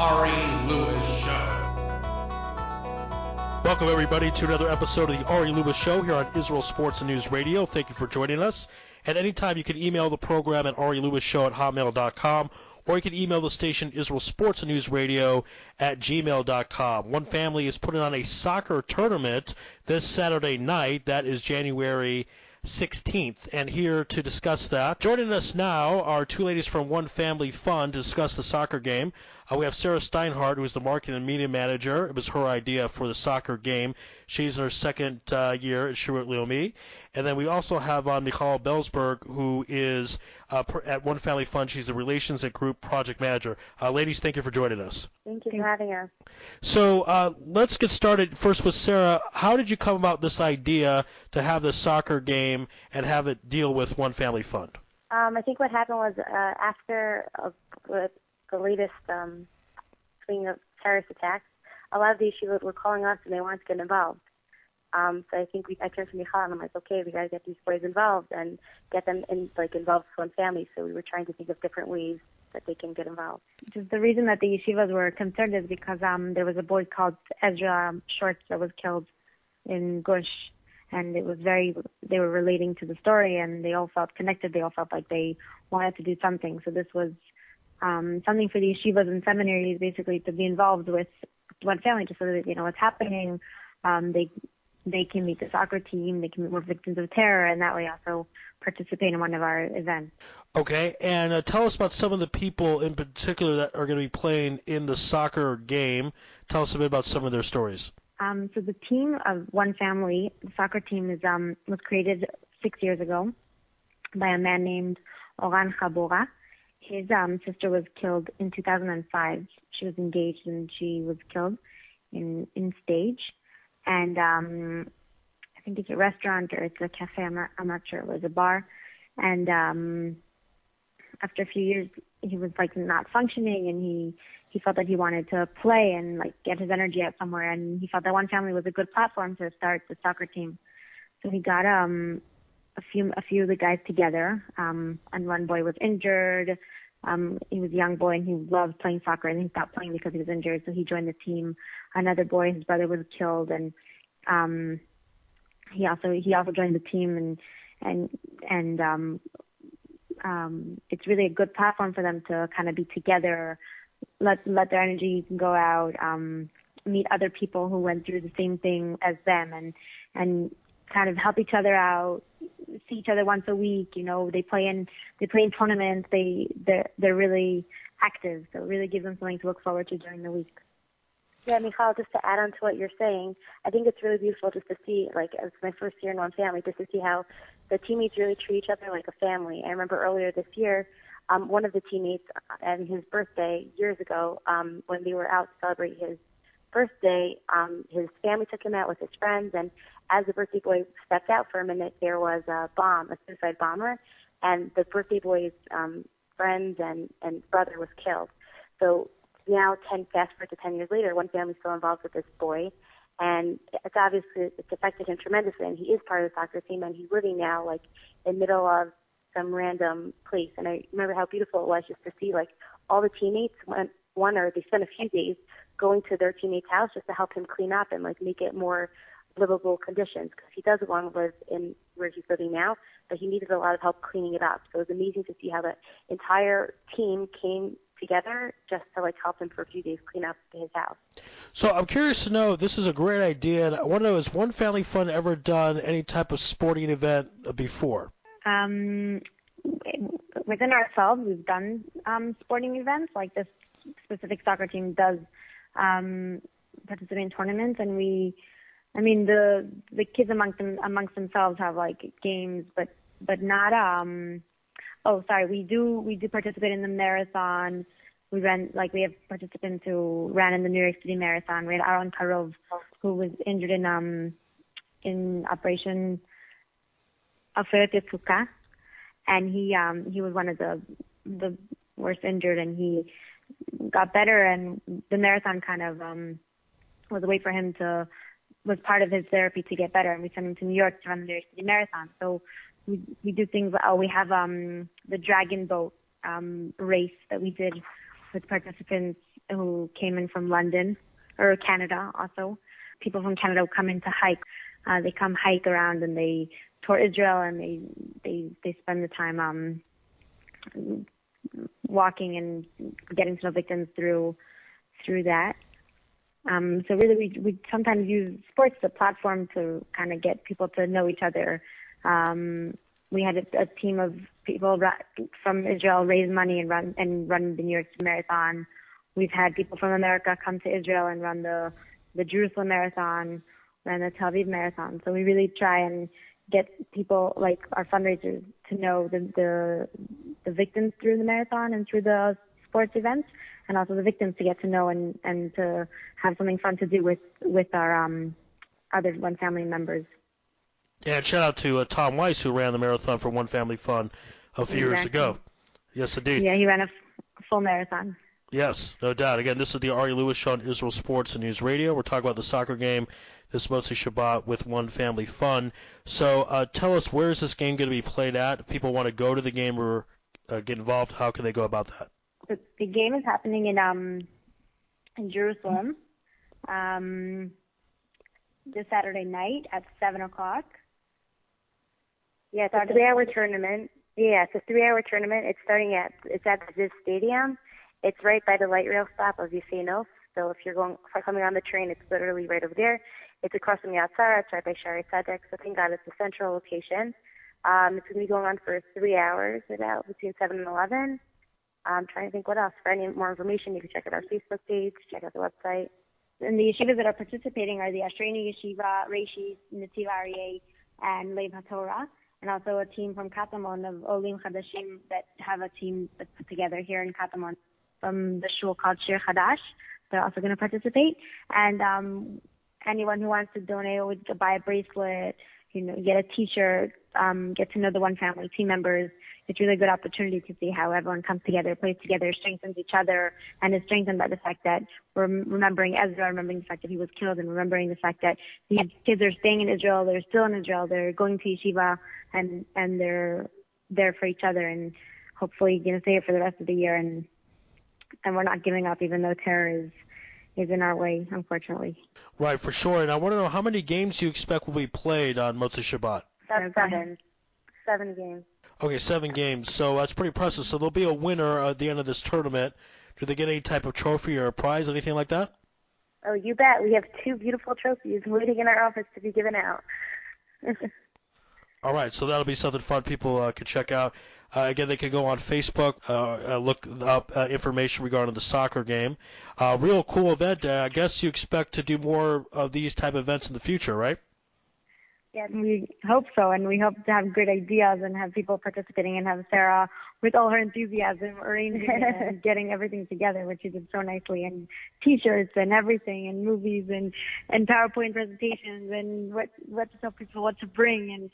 Ari Lewis Show. Welcome, everybody, to another episode of the Ari Lewis Show here on Israel Sports and News Radio. Thank you for joining us. At any time, you can email the program at arilewishow@hotmail.com, or you can email the station Israel Sports and News Radio at gmail.com. One family is putting on a soccer tournament this Saturday night. That is January 16th, and here to discuss that, joining us now are two ladies from One Family Fun to discuss the soccer game. We have Sarah Steinhardt, who is the marketing and media manager. It was her idea for the soccer game. She's in her second year at Shurat Leomi. And then we also have Michal Belzberg, who is at One Family Fun. She's the relations and group project manager. Ladies, thank you for joining us. Thank you for having us. So let's get started first with Sarah. How did you come about this idea to have the soccer game and have it deal with One Family Fun? I think what happened was after the latest string of terrorist attacks, a lot of the yeshivot were calling us and they wanted to get involved. So I think I turned to Michal and I'm like, okay, we got to get these boys involved and get them involved with One Family. So we were trying to think of different ways that they can get involved. Just the reason that the yeshivas were concerned is because there was a boy called Ezra Shorts that was killed in Gush, and it was they were relating to the story, and they all felt connected. They all felt like they wanted to do something. So this was something for the yeshivas and seminaries, basically, to be involved with One Family, just so that they know what's happening. They can meet the soccer team, they can meet more victims of terror, and that way also participate in one of our events. Okay, and tell us about some of the people in particular that are going to be playing in the soccer game. Tell us a bit about some of their stories. So the team of One Family, the soccer team, was created 6 years ago by a man named Oran Chabora. His sister was killed in 2005. She was engaged and she was killed in stage. And I think it's a restaurant or it's a cafe. I'm not sure. It was a bar. And after a few years, he was like not functioning, and he felt that he wanted to play and like get his energy out somewhere. And he felt that One Family was a good platform to start the soccer team. So he got a few of the guys together. And one boy was injured. He was a young boy and he loved playing soccer, and he stopped playing because he was injured. So he joined the team. Another boy, his brother was killed, and he also joined the team. And it's really a good platform for them to kind of be together, let their energy go out, meet other people who went through the same thing as them, and kind of help each other out, see each other once a week. You know, they play in tournaments. They're really active, so it really gives them something to look forward to during the week. Yeah, Michal, just to add on to what you're saying, I think it's really beautiful just to see, like, as my first year in One Family, just to see how the teammates really treat each other like a family. I remember earlier this year, one of the teammates on his birthday years ago, when they were out to celebrate his birthday, his family took him out with his friends, and as the birthday boy stepped out for a minute, there was a suicide bomber, and the birthday boy's friends and brother was killed. So now, fast forward to 10 years later, One Family's still involved with this boy, and it's affected him tremendously, and he is part of the soccer team, and he's living now, like, in the middle of some random place. And I remember how beautiful it was just to see, like, all the teammates they spent a few days going to their teammate's house just to help him clean up and, like, make it more livable conditions, because he doesn't want to live in where he's living now, but he needed a lot of help cleaning it up. So it was amazing to see how the entire team came together just to like help him for a few days clean up his house. So I'm curious to know, this is a great idea, and I want to know, has One Family Fun ever done any type of sporting event before? Within ourselves, we've done sporting events. Like this specific soccer team does participate in tournaments, and the kids amongst themselves have like games, but not we do participate in the marathon. We have participants who ran in the New York City Marathon. We had Aaron Karov, who was injured in Operation Aferet Yetzuka, and he was one of the worst injured, and he got better, and the marathon kind of was a way for him was part of his therapy to get better, and we sent him to New York to run the New York City Marathon. So we do things. We have the dragon boat race that we did with participants who came in from London or Canada also. People from Canada come in to hike. They come hike around and they tour Israel, and they spend the time walking and getting to know victims through that. So really, we sometimes use sports as a platform to kind of get people to know each other. We had a team of people from Israel raise money and run the New York Marathon. We've had people from America come to Israel and run the Jerusalem Marathon, run the Tel Aviv Marathon. So we really try and get people, like our fundraisers, to know the victims through the marathon and through the sports events, and also the victims to get to know and to have something fun to do with our other One Family members. Yeah, and shout out to Tom Weiss, who ran the marathon for One Family Fun a few years ago. Yes, indeed. Yeah, he ran a full marathon. Yes, no doubt. Again, this is the Ari Lewis Show on Israel Sports and News Radio. We're talking about the soccer game this Motzei Shabbat with One Family Fun. So tell us, where is this game going to be played at? If people want to go to the game or get involved, how can they go about that? The game is happening in Jerusalem this Saturday night at 7 o'clock. Yeah, it's a 3-hour tournament. Yeah, it's a 3-hour tournament. It's at the Ziv Stadium. It's right by the light rail stop of Yiseno. So if you're coming on the train, it's literally right over there. It's across from Yad Sarah. It's right by Shari Tzedek. So thank God it's a central location. It's going to be going on for 3 hours, about between 7 and 11. I'm trying to think what else. For any more information, you can check out our Facebook page, check out the website. And the yeshivas that are participating are the Ashreini Yeshiva, Reishi, Netiv Aryeh, and Lev HaTorah, and also a team from Katamon of Olim Chadashim that have a team that's put together here in Katamon from the shul called Shir Chadash. They're also going to participate. And anyone who wants to donate would buy a bracelet, get a T-shirt, get to know the One Family team members. It's really a good opportunity to see how everyone comes together, plays together, strengthens each other, and is strengthened by the fact that we're remembering Ezra, remembering the fact that he was killed, and remembering the fact that these kids are staying in Israel, they're still in Israel, they're going to yeshiva, and they're there for each other, and hopefully going to stay here for the rest of the year, and we're not giving up, even though terror is in our way, unfortunately. Right, for sure. And I want to know how many games you expect will be played on Motzei Shabbat. That's 7. 7 games. Okay, 7 games. So that's pretty impressive. So there'll be a winner at the end of this tournament. Do they get any type of trophy or a prize, anything like that? Oh, you bet. We have 2 beautiful trophies waiting in our office to be given out. All right, so that'll be something fun people can check out. Again, they can go on Facebook, look up information regarding the soccer game. Real cool event. I guess you expect to do more of these type of events in the future, right? Yeah, we hope so, and we hope to have great ideas and have people participating, and have Sarah, with all her enthusiasm, arranging and getting everything together, which she did so nicely, and T-shirts and everything, and movies and PowerPoint presentations, and what to tell people what to bring,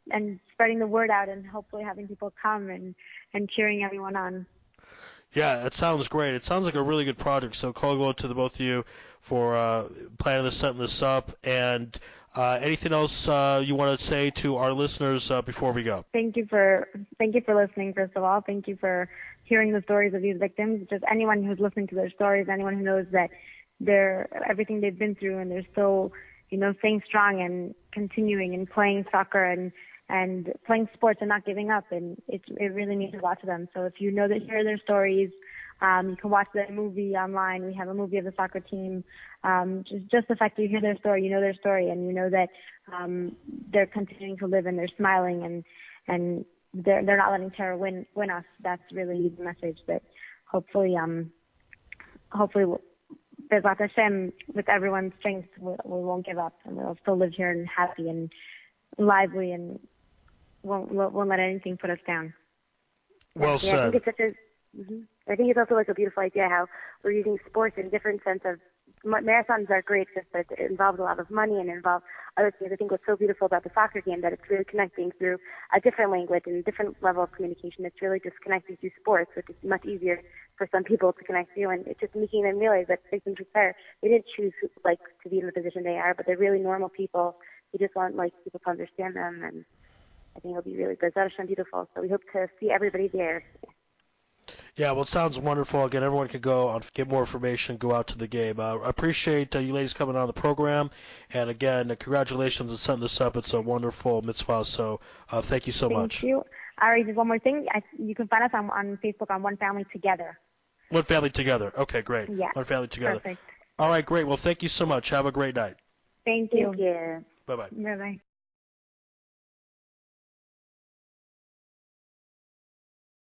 and spreading the word out, and hopefully having people come and cheering everyone on. Yeah, that sounds great. It sounds like a really good project. So call out to the both of you for planning this, setting this up, and anything else you want to say to our listeners before we go? Thank you for listening, first of all. Thank you for hearing the stories of these victims. Just anyone who's listening to their stories, anyone who knows that everything they've been through, and they're still, staying strong and continuing and playing soccer and playing sports and not giving up, and it really means a lot to them. So if you know that hear their stories, you can watch the movie online. We have a movie of the soccer team. Just the fact that you hear their story, you know their story, and you know that they're continuing to live and they're smiling and they're not letting terror win us. That's really the message that hopefully Bezrat Hashem, with everyone's strength, we won't give up, and we'll still live here and happy and lively, and won't let anything put us down. Well said. I think it's also like a beautiful idea how we're using sports in different sense of marathons are great just that it involves a lot of money and involve other things. I think what's so beautiful about the soccer game that it's really connecting through a different language and a different level of communication. It's really just connecting through sports, which is much easier for some people to connect to, and it's just making them realize that victims of terror, they didn't choose to be in the position they are, but they're really normal people. They just want people to understand them, and I think it'll be really good. Beautiful. So we hope to see everybody there. Yeah, well, it sounds wonderful. Again, everyone can go out, get more information, go out to the game. I appreciate you ladies coming on the program. And again, congratulations on setting this up. It's a wonderful mitzvah. So thank you so much. Thank you. Ari, just one more thing. You can find us on Facebook on One Family Together. One Family Together. Okay, great. Yeah. One Family Together. Perfect. All right, great. Well, thank you so much. Have a great night. Thank you. Thank you. Bye-bye. Bye-bye.